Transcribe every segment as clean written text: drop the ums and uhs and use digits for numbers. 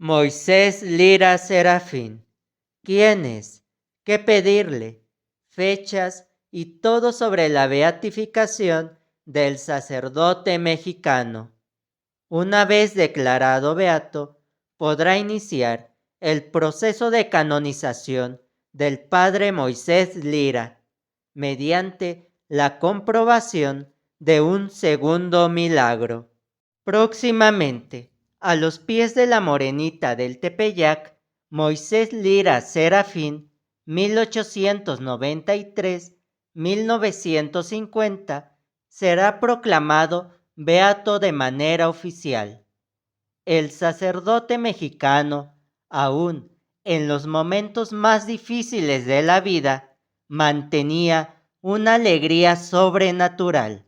Moisés Lira Serafín. ¿Quién es? ¿Qué pedirle? Fechas y todo sobre la beatificación del sacerdote mexicano. Una vez declarado beato, podrá iniciar el proceso de canonización del padre Moisés Lira, mediante la comprobación de un segundo milagro. Próximamente, a los pies de la Morenita del Tepeyac, Moisés Lira Serafín, 1893-1950, será proclamado beato de manera oficial. El sacerdote mexicano, aún en los momentos más difíciles de la vida, mantenía una alegría sobrenatural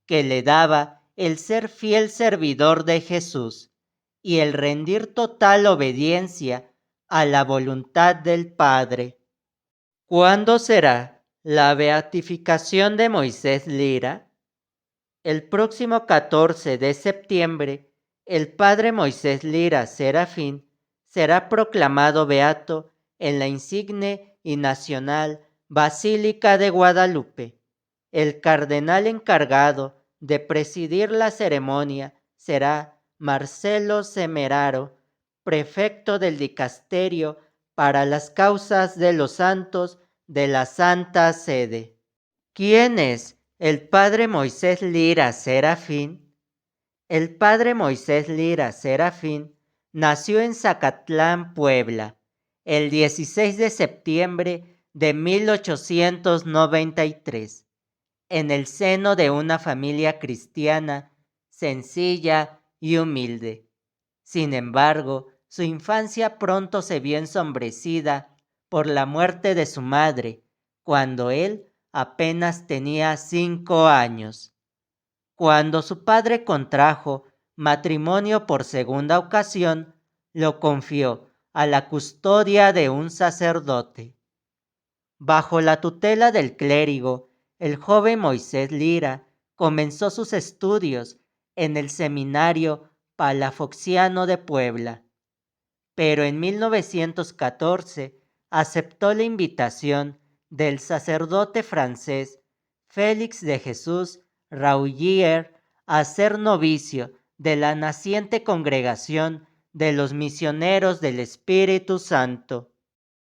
que le daba el ser fiel servidor de Jesús y el rendir total obediencia a la voluntad del Padre. ¿Cuándo será la beatificación de Moisés Lira? El próximo 14 de septiembre, el padre Moisés Lira Serafín será proclamado beato en la insigne y nacional Basílica de Guadalupe. El cardenal encargado de presidir la ceremonia será Marcelo Semeraro, prefecto del dicasterio para las causas de los santos de la Santa Sede. ¿Quién es el padre Moisés Lira Serafín? El padre Moisés Lira Serafín nació en Zacatlán, Puebla, el 16 de septiembre de 1893, en el seno de una familia cristiana sencilla y humilde. Sin embargo, su infancia pronto se vio ensombrecida por la muerte de su madre, cuando él apenas tenía 5 años. Cuando su padre contrajo matrimonio por segunda ocasión, lo confió a la custodia de un sacerdote. Bajo la tutela del clérigo, el joven Moisés Lira comenzó sus estudios en el Seminario Palafoxiano de Puebla, pero en 1914 aceptó la invitación del sacerdote francés Félix de Jesús Raugier a ser novicio de la naciente congregación de los misioneros del Espíritu Santo.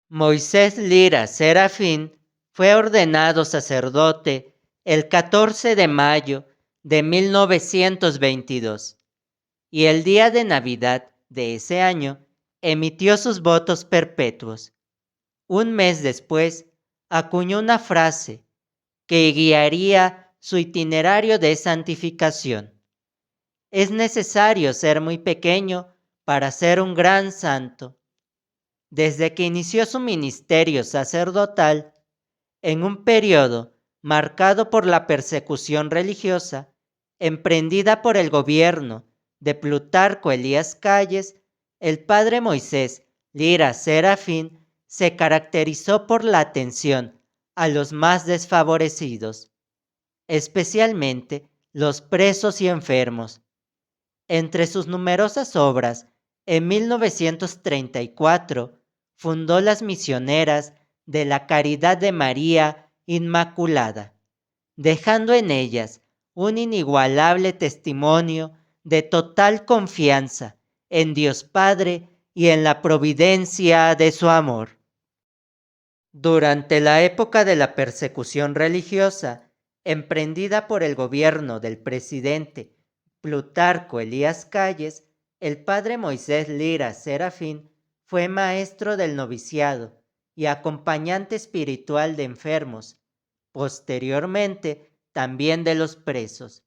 Moisés Lira Serafín fue ordenado sacerdote el 14 de mayo de 1922 y el día de Navidad de ese año emitió sus votos perpetuos. Un mes después acuñó una frase que guiaría su itinerario de santificación. Es necesario ser muy pequeño para ser un gran santo. Desde que inició su ministerio sacerdotal, en un periodo marcado por la persecución religiosa, emprendida por el gobierno de Plutarco Elías Calles, el padre Moisés Lira Serafín se caracterizó por la atención a los más desfavorecidos, especialmente los presos y enfermos. Entre sus numerosas obras, en 1934 fundó las Misioneras de la Caridad de María Inmaculada, dejando en ellas un inigualable testimonio de total confianza en Dios Padre y en la providencia de su amor. Durante la época de la persecución religiosa, emprendida por el gobierno del presidente Plutarco Elías Calles, el padre Moisés Lira Serafín fue maestro del noviciado y acompañante espiritual de enfermos, posteriormente también de los presos,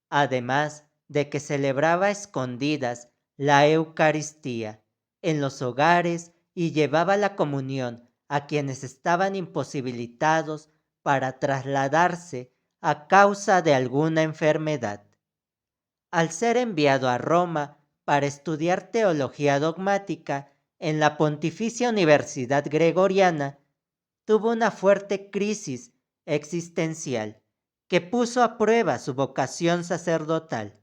además de que celebraba a escondidas la Eucaristía en los hogares y llevaba la comunión a quienes estaban imposibilitados para trasladarse a causa de alguna enfermedad. Al ser enviado a Roma para estudiar teología dogmática en la Pontificia Universidad Gregoriana, tuvo una fuerte crisis existencial que puso a prueba su vocación sacerdotal.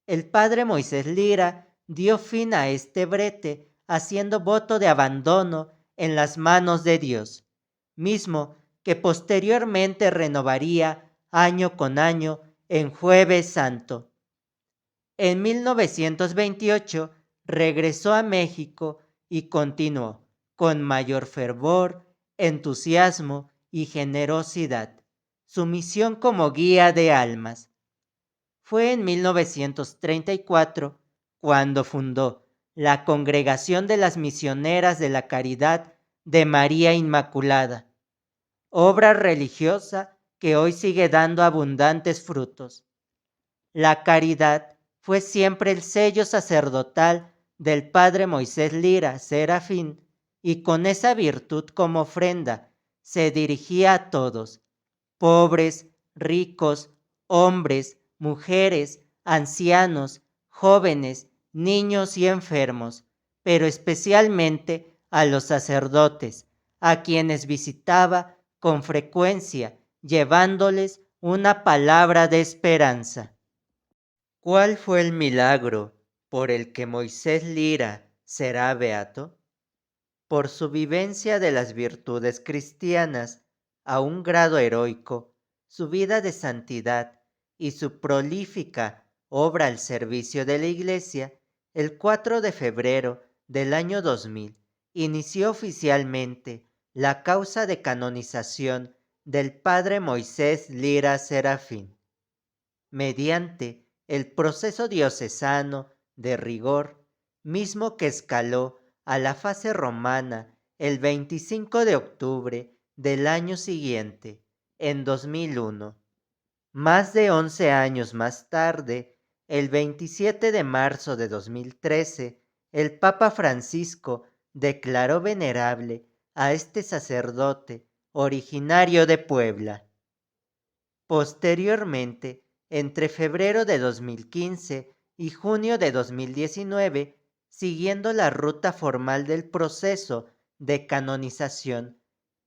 El padre Moisés Lira dio fin a este brete haciendo voto de abandono en las manos de Dios, mismo que posteriormente renovaría año con año en Jueves Santo. En 1928 regresó a México y continuó con mayor fervor, entusiasmo y generosidad su misión como guía de almas. Fue en 1934 cuando fundó la Congregación de las Misioneras de la Caridad de María Inmaculada, obra religiosa que hoy sigue dando abundantes frutos. La caridad fue siempre el sello sacerdotal del padre Moisés Lira Serafín, y con esa virtud como ofrenda se dirigía a todos, pobres, ricos, hombres, mujeres, ancianos, jóvenes, niños y enfermos, pero especialmente a los sacerdotes, a quienes visitaba con frecuencia, llevándoles una palabra de esperanza. ¿Cuál fue el milagro por el que Moisés Lira será beato? Por su vivencia de las virtudes cristianas a un grado heroico, su vida de santidad y su prolífica obra al servicio de la Iglesia, el 4 de febrero del año 2000 inició oficialmente la causa de canonización del padre Moisés Lira Serafín, mediante el proceso diocesano de rigor, mismo que escaló a la fase romana el 25 de octubre del año siguiente, en 2001. Más de 11 años más tarde, el 27 de marzo de 2013, el Papa Francisco declaró venerable a este sacerdote originario de Puebla. Posteriormente, entre febrero de 2015 y junio de 2019, siguiendo la ruta formal del proceso de canonización,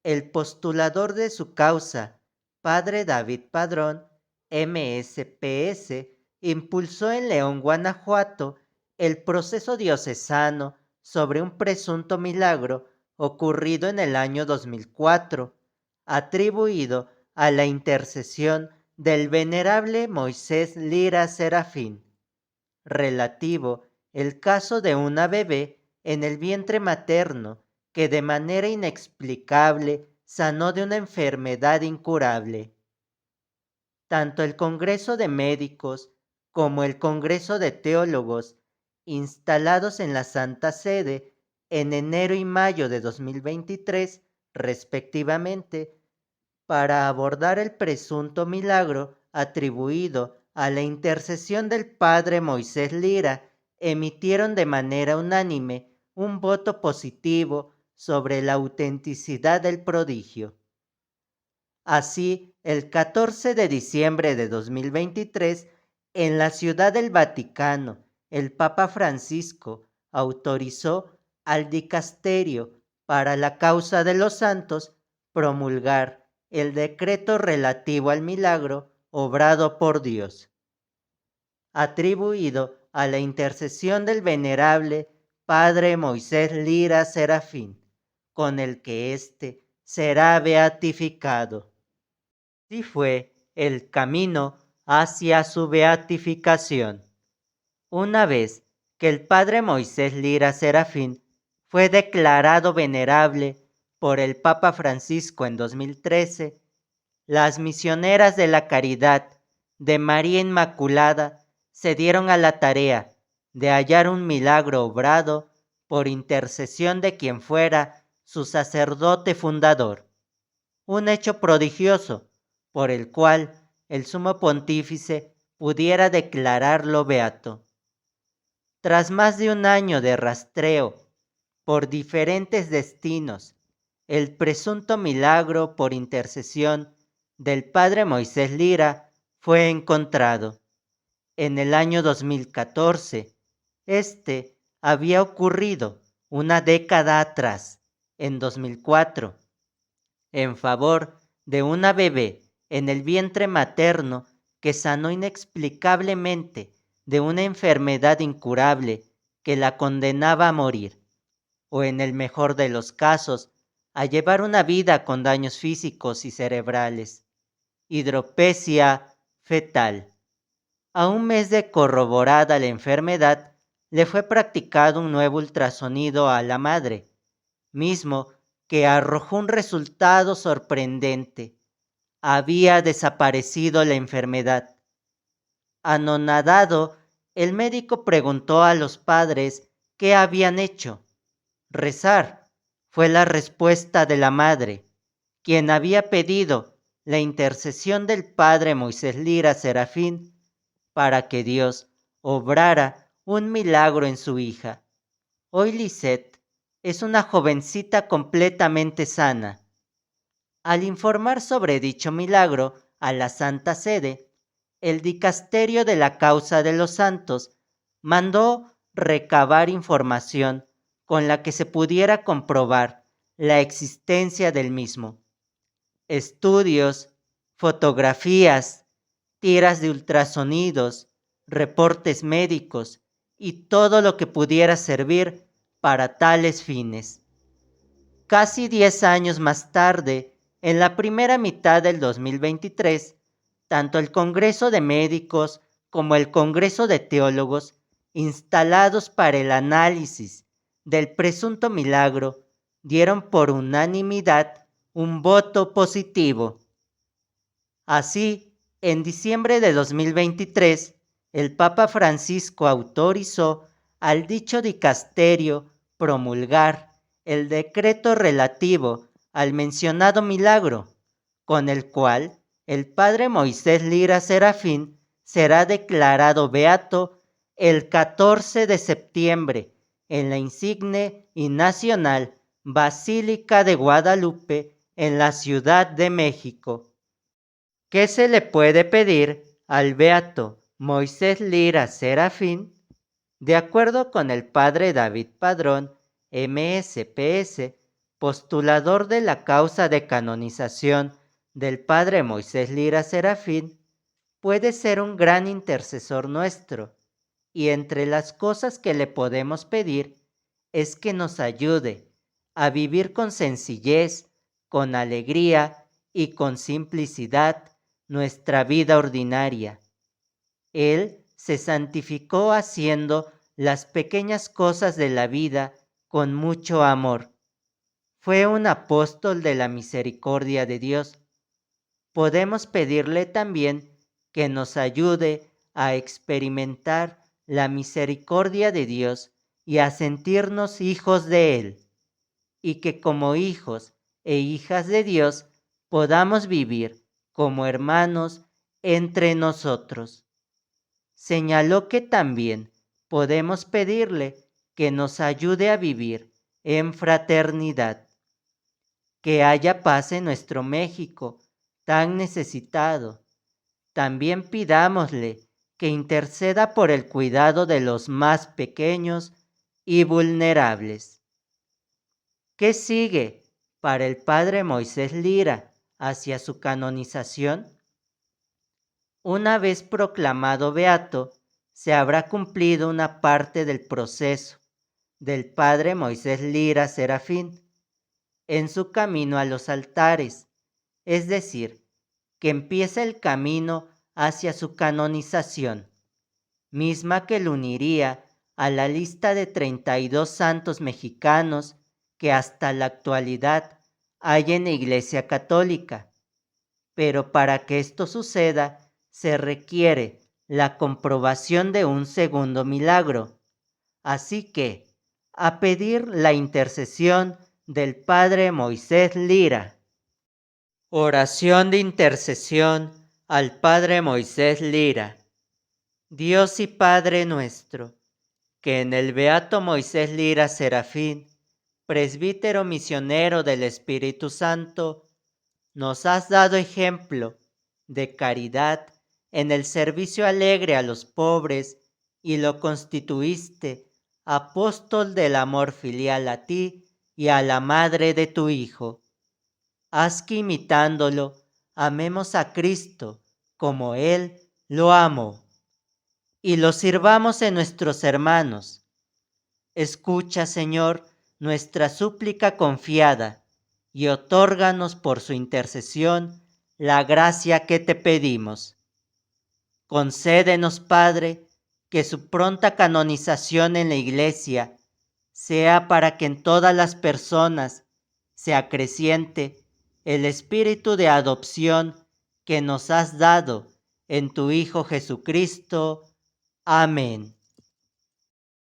el postulador de su causa, padre David Padrón, MSPS, impulsó en León, Guanajuato, el proceso diocesano sobre un presunto milagro ocurrido en el año 2004, atribuido a la intercesión del venerable Moisés Lira Serafín, relativo el caso de una bebé en el vientre materno que de manera inexplicable sanó de una enfermedad incurable. Tanto el Congreso de Médicos como el Congreso de Teólogos, instalados en la Santa Sede en enero y mayo de 2023, respectivamente, para abordar el presunto milagro atribuido a la intercesión del padre Moisés Lira, emitieron de manera unánime un voto positivo sobre la autenticidad del prodigio. Así, el 14 de diciembre de 2023, en la Ciudad del Vaticano, el Papa Francisco autorizó al Dicasterio para la Causa de los Santos promulgar el decreto relativo al milagro obrado por Dios, atribuido a la intercesión del venerable Padre Moisés Lira Serafín, con el que éste será beatificado. Así fue el camino hacia su beatificación. Una vez que el padre Moisés Lira Serafín fue declarado venerable por el Papa Francisco en 2013, las misioneras de la caridad de María Inmaculada se dieron a la tarea de hallar un milagro obrado por intercesión de quien fuera su sacerdote fundador, un hecho prodigioso por el cual el sumo pontífice pudiera declararlo beato. Tras más de un año de rastreo por diferentes destinos, el presunto milagro por intercesión del padre Moisés Lira fue encontrado. En el año 2014, este había ocurrido una década atrás, en 2004, en favor de una bebé en el vientre materno que sanó inexplicablemente de una enfermedad incurable que la condenaba a morir, o en el mejor de los casos, a llevar una vida con daños físicos y cerebrales. Hidropesia fetal. A un mes de corroborada la enfermedad, le fue practicado un nuevo ultrasonido a la madre, mismo que arrojó un resultado sorprendente. Había desaparecido la enfermedad. Anonadado, el médico preguntó a los padres qué habían hecho. Rezar, fue la respuesta de la madre, quien había pedido la intercesión del padre Moisés Lira Serafín para que Dios obrara un milagro en su hija. Hoy Lisette es una jovencita completamente sana. Al informar sobre dicho milagro a la Santa Sede, el dicasterio de la causa de los santos mandó recabar información con la que se pudiera comprobar la existencia del mismo. Estudios, fotografías, tiras de ultrasonidos, reportes médicos y todo lo que pudiera servir para tales fines. Casi 10 años más tarde, en la primera mitad del 2023, tanto el Congreso de Médicos como el Congreso de Teólogos, instalados para el análisis del presunto milagro, dieron por unanimidad un voto positivo. Así, en diciembre de 2023, el Papa Francisco autorizó al dicho dicasterio promulgar el decreto relativo al mencionado milagro, con el cual el padre Moisés Lira Serafín será declarado beato el 14 de septiembre en la insigne y nacional Basílica de Guadalupe en la Ciudad de México. ¿Qué se le puede pedir al beato Moisés Lira Serafín? De acuerdo con el padre David Padrón, MSPS, postulador de la causa de canonización del padre Moisés Lira Serafín, puede ser un gran intercesor nuestro, y entre las cosas que le podemos pedir es que nos ayude a vivir con sencillez, con alegría y con simplicidad nuestra vida ordinaria. Él se santificó haciendo las pequeñas cosas de la vida con mucho amor. Fue un apóstol de la misericordia de Dios. Podemos pedirle también que nos ayude a experimentar la misericordia de Dios y a sentirnos hijos de Él, y que como hijos e hijas de Dios podamos vivir como hermanos entre nosotros. Señaló que también podemos pedirle que nos ayude a vivir en fraternidad, que haya paz en nuestro México tan necesitado. También pidámosle que interceda por el cuidado de los más pequeños y vulnerables. ¿Qué sigue para el padre Moisés Lira hacia su canonización? Una vez proclamado beato, se habrá cumplido una parte del proceso del padre Moisés Lira Serafín en su camino a los altares, es decir, que empieza el camino hacia su canonización, misma que lo uniría a la lista de 32 santos mexicanos que hasta la actualidad hay en la Iglesia Católica. Pero para que esto suceda, se requiere la comprobación de un segundo milagro. Así que, a pedir la intercesión del Padre Moisés Lira. Oración de intercesión al Padre Moisés Lira. Dios y Padre nuestro, que en el beato Moisés Lira Serafín, presbítero misionero del Espíritu Santo, nos has dado ejemplo de caridad en el servicio alegre a los pobres y lo constituiste apóstol del amor filial a ti y a la madre de tu Hijo. Haz que imitándolo amemos a Cristo como Él lo amó y lo sirvamos en nuestros hermanos, Escucha, Señor, nuestra súplica confiada y otórganos por su intercesión la gracia que te pedimos. Concédenos, Padre, que su pronta canonización en la Iglesia sea para que en todas las personas se acreciente el espíritu de adopción que nos has dado en tu Hijo Jesucristo. Amén.